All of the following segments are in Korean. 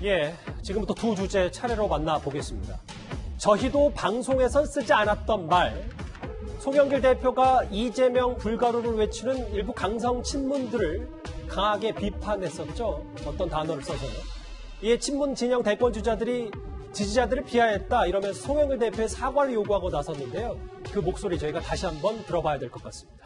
예, 지금부터 두 주제 차례로 만나보겠습니다. 저희도 방송에선 쓰지 않았던 말, 송영길 대표가 이재명 불가루를 외치는 일부 강성 친문들을 강하게 비판했었죠. 어떤 단어를 써서는. 이에 친문 진영 대권 주자들이 지지자들을 비하했다 이러면서 송영길 대표의 사과를 요구하고 나섰는데요. 그 목소리 저희가 다시 한번 들어봐야 될 것 같습니다.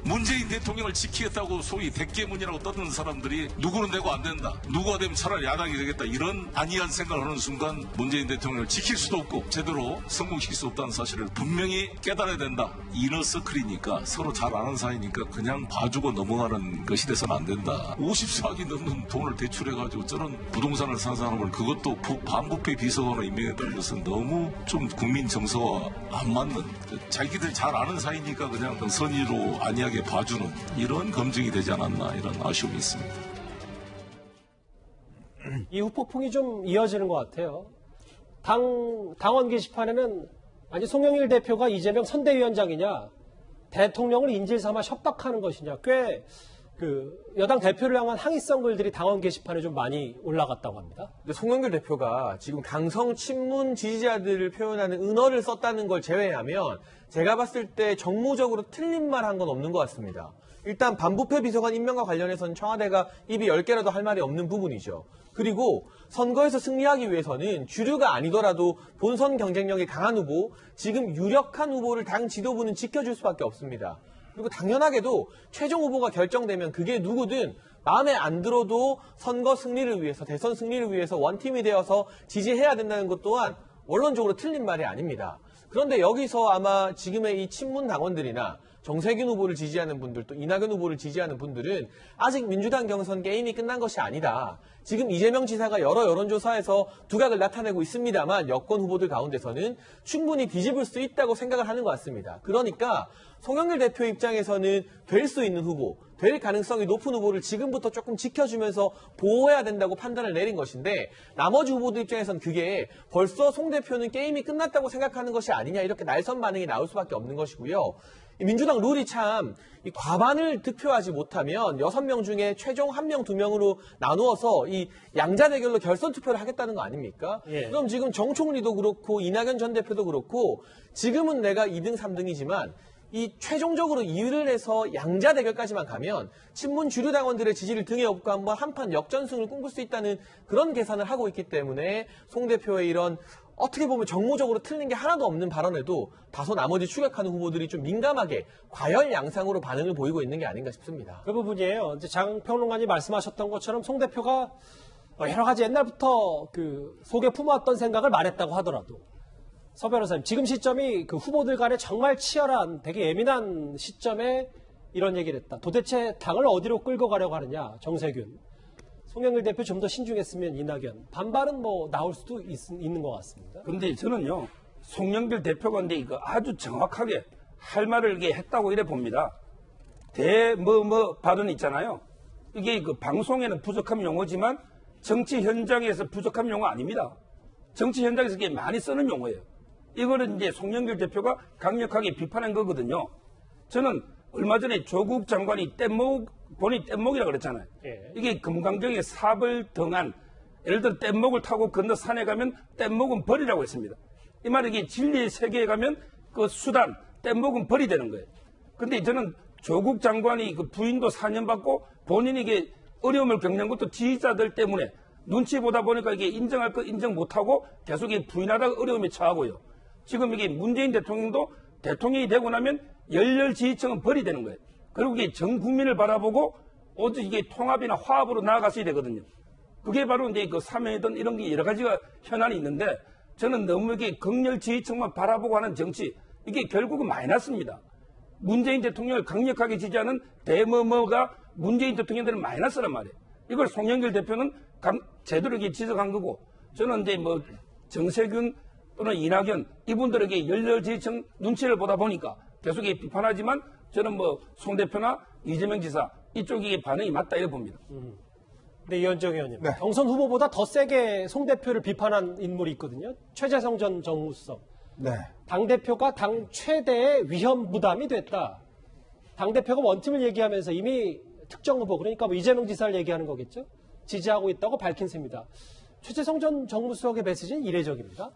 문재인 대통령을 지키겠다고 소위 대깨문이라고 떠드는 사람들이 누구는 되고 안 된다. 누구가 되면 차라리 야당이 되겠다. 이런 안이한 생각을 하는 순간 문재인 대통령을 지킬 수도 없고 제대로 성공시킬 수 없다는 사실을 분명히 깨달아야 된다. 이너서클이니까 서로 잘 아는 사이니까 그냥 봐주고 넘어가는 것이 돼서는 안 된다. 50조 넘는 돈을 대출해가지고 저런 부동산을 산 사람을 그것도 반부패 비서관으로 임명했다는 것은 너무 좀 국민 정서와 안 맞는, 자기들 잘 아는 사이니까 그냥 선의로 안이하게 봐주는 이런 검증이 되지 않았나, 이런 아쉬움이 있습니다. 이 후폭풍이 좀 이어지는 것 같아요. 당원 게시판에는 아니 송영길 대표가 이재명 선대위원장이냐, 대통령을 인질 삼아 협박하는 것이냐, 꽤 여당 대표를 향한 항의성 글들이 당원 게시판에 좀 많이 올라갔다고 합니다. 근데 송영길 대표가 지금 강성 친문 지지자들을 표현하는 은어를 썼다는 걸 제외하면 제가 봤을 때 정무적으로 틀린 말 한 건 없는 것 같습니다. 일단 반부패 비서관 임명과 관련해서는 청와대가 입이 10개라도 할 말이 없는 부분이죠. 그리고 선거에서 승리하기 위해서는 주류가 아니더라도 본선 경쟁력이 강한 후보, 지금 유력한 후보를 당 지도부는 지켜줄 수밖에 없습니다. 그리고 당연하게도 최종 후보가 결정되면 그게 누구든 마음에 안 들어도 선거 승리를 위해서, 대선 승리를 위해서 원팀이 되어서 지지해야 된다는 것 또한 원론적으로 틀린 말이 아닙니다. 그런데 여기서 아마 지금의 이 친문 당원들이나 정세균 후보를 지지하는 분들, 또 이낙연 후보를 지지하는 분들은 아직 민주당 경선 게임이 끝난 것이 아니다. 지금 이재명 지사가 여러 여론조사에서 두각을 나타내고 있습니다만 여권 후보들 가운데서는 충분히 뒤집을 수 있다고 생각을 하는 것 같습니다. 그러니까 송영길 대표 입장에서는 될 수 있는 후보, 될 가능성이 높은 후보를 지금부터 조금 지켜주면서 보호해야 된다고 판단을 내린 것인데, 나머지 후보들 입장에서는 그게 벌써 송 대표는 게임이 끝났다고 생각하는 것이 아니냐, 이렇게 날선 반응이 나올 수밖에 없는 것이고요. 민주당 룰이 참 과반을 득표하지 못하면 6명 중에 최종 1명, 2명으로 나누어서 이 양자 대결로 결선 투표를 하겠다는 거 아닙니까? 예. 그럼 지금 정 총리도 그렇고 이낙연 전 대표도 그렇고 지금은 내가 2등, 3등이지만 이 최종적으로 2위를 해서 양자 대결까지만 가면 친문 주류 당원들의 지지를 등에 업고 한번 한판 역전승을 꿈꿀 수 있다는 그런 계산을 하고 있기 때문에 송 대표의 이런 어떻게 보면 정무적으로 틀린 게 하나도 없는 발언에도 다소 나머지 추격하는 후보들이 좀 민감하게 과열 양상으로 반응을 보이고 있는 게 아닌가 싶습니다. 그 부분이에요. 이제 장 평론가님 말씀하셨던 것처럼 송 대표가 여러 가지 옛날부터 속에 품어왔던 생각을 말했다고 하더라도, 서 변호사님, 지금 시점이 후보들 간에 정말 치열한, 되게 예민한 시점에 이런 얘기를 했다. 도대체 당을 어디로 끌고 가려고 하느냐, 정세균. 송영길 대표 좀 더 신중했으면 이낙연. 반발은 나올 수도 있는 것 같습니다. 그런데 저는요, 송영길 대표가 근데 이거 아주 정확하게 할 말을 이게 했다고 이래 봅니다. 발언 있잖아요. 이게 방송에는 부족한 용어지만 정치 현장에서 부족한 용어 아닙니다. 정치 현장에서 이게 많이 쓰는 용어예요. 이거는 이제 송영길 대표가 강력하게 비판한 거거든요. 저는 얼마 전에 조국 장관이 본이 뗏목이라고 그랬잖아요. 예. 이게 금강경에 삽을 등한, 예를 들어 뗏목을 타고 건너 산에 가면 뗏목은 벌이라고 했습니다. 이 말은 이게 진리의 세계에 가면 그 수단, 뗏목은 벌이 되는 거예요. 근데 저는 조국 장관이 부인도 4년 받고 본인이 이게 어려움을 겪는 것도 지지자들 때문에 눈치 보다 보니까 이게 인정할 거 인정 못하고 계속 부인하다가 어려움에 처하고요. 지금 이게 문재인 대통령도 대통령이 되고 나면 열렬 지지층은 벌이 되는 거예요. 그리고 이게 전 국민을 바라보고 오직 이게 통합이나 화합으로 나아갔어야 되거든요. 그게 바로 이제 사명이든 이런 게 여러 가지가 현안이 있는데, 저는 너무 이게 극렬 지지층만 바라보고 하는 정치, 이게 결국은 마이너스입니다. 문재인 대통령을 강력하게 지지하는 대머머가 문재인 대통령들은 마이너스란 말이에요. 이걸 송영길 대표는 제대로 이렇게 지적한 거고, 저는 이제 정세균 또는 이낙연 이분들에게 열렬 지지층 눈치를 보다 보니까 계속 비판하지만, 저는 송 대표나 이재명 지사 이쪽이 반응이 맞다 이렇게 봅니다. 네, 이현정 의원님. 네. 경선 후보보다 더 세게 송 대표를 비판한 인물이 있거든요. 최재성 전 정무수석. 네. 당대표가 당 최대의 위험 부담이 됐다. 당대표가 원팀을 얘기하면서 이미 특정 후보, 그러니까 이재명 지사를 얘기하는 거겠죠. 지지하고 있다고 밝힌 셈입니다. 최재성 전 정무수석의 메시지는 이례적입니다.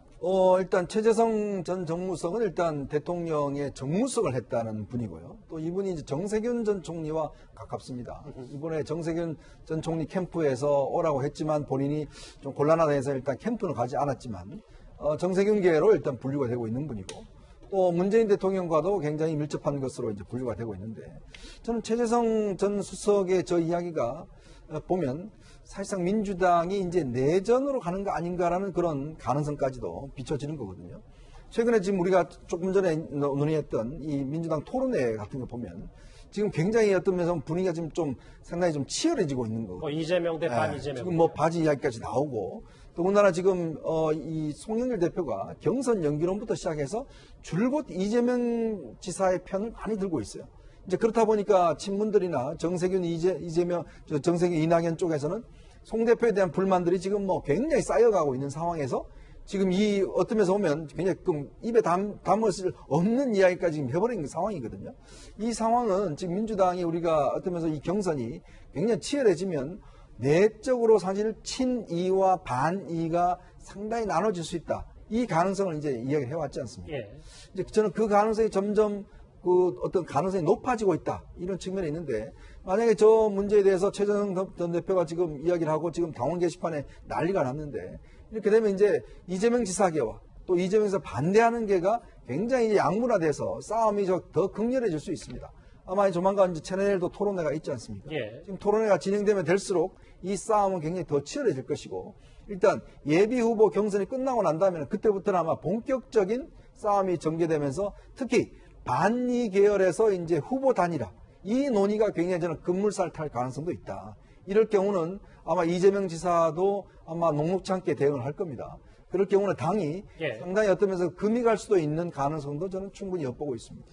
일단 최재성 전 정무수석은 일단 대통령의 정무수석을 했다는 분이고요. 또 이분이 이제 정세균 전 총리와 가깝습니다. 이번에 정세균 전 총리 캠프에서 오라고 했지만 본인이 좀 곤란하다 해서 일단 캠프는 가지 않았지만 정세균계로 일단 분류가 되고 있는 분이고 또 문재인 대통령과도 굉장히 밀접한 것으로 이제 분류가 되고 있는데 저는 최재성 전 수석의 저 이야기가 보면 사실상 민주당이 이제 내전으로 가는 거 아닌가라는 그런 가능성까지도 비춰지는 거거든요. 최근에 지금 우리가 조금 전에 논의했던 이 민주당 토론회 같은 거 보면 지금 굉장히 어떤 면에서 분위기가 지금 좀 상당히 좀 치열해지고 있는 거고. 이재명 대 반 이재명. 지금 뭐 바지 이야기까지 나오고 더군다나 지금 이 송영길 대표가 경선 연기론부터 시작해서 줄곧 이재명 지사의 편을 많이 들고 있어요. 이제 그렇다 보니까 친문들이나 정세균 이낙연 쪽에서는 송 대표에 대한 불만들이 지금 뭐 굉장히 쌓여가고 있는 상황에서 지금 이 어떤 면에서 보면 굉장히 입에 담을 수 없는 이야기까지 지금 해버린 상황이거든요. 이 상황은 지금 민주당이 우리가 어떤 면에서 이 경선이 굉장히 치열해지면 내적으로 사실 친이와 반이가 상당히 나눠질 수 있다. 이 가능성을 이제 이야기를 해왔지 않습니까? 예. 이제 저는 그 가능성이 점점 그 어떤 가능성이 높아지고 있다. 이런 측면이 있는데 만약에 저 문제에 대해서 최재성 전 대표가 지금 이야기를 하고 지금 당원 게시판에 난리가 났는데 이렇게 되면 이제 이재명 지사계와 또 이재명 지사 반대하는 게가 굉장히 이제 양분화돼서 싸움이 더 극렬해질 수 있습니다. 아마 조만간 이제 채널도 토론회가 있지 않습니까? 예. 지금 토론회가 진행되면 될수록 이 싸움은 굉장히 더 치열해질 것이고 일단 예비 후보 경선이 끝나고 난 다음에는 그때부터는 아마 본격적인 싸움이 전개되면서 특히 반이 계열에서 이제 후보 단일화 이 논의가 굉장히 저는 급물살 탈 가능성도 있다. 이럴 경우는 아마 이재명 지사도 아마 녹록치 않게 대응을 할 겁니다. 그럴 경우는 당이 예. 상당히 어떤 면에서 금이 갈 수도 있는 가능성도 저는 충분히 엿보고 있습니다.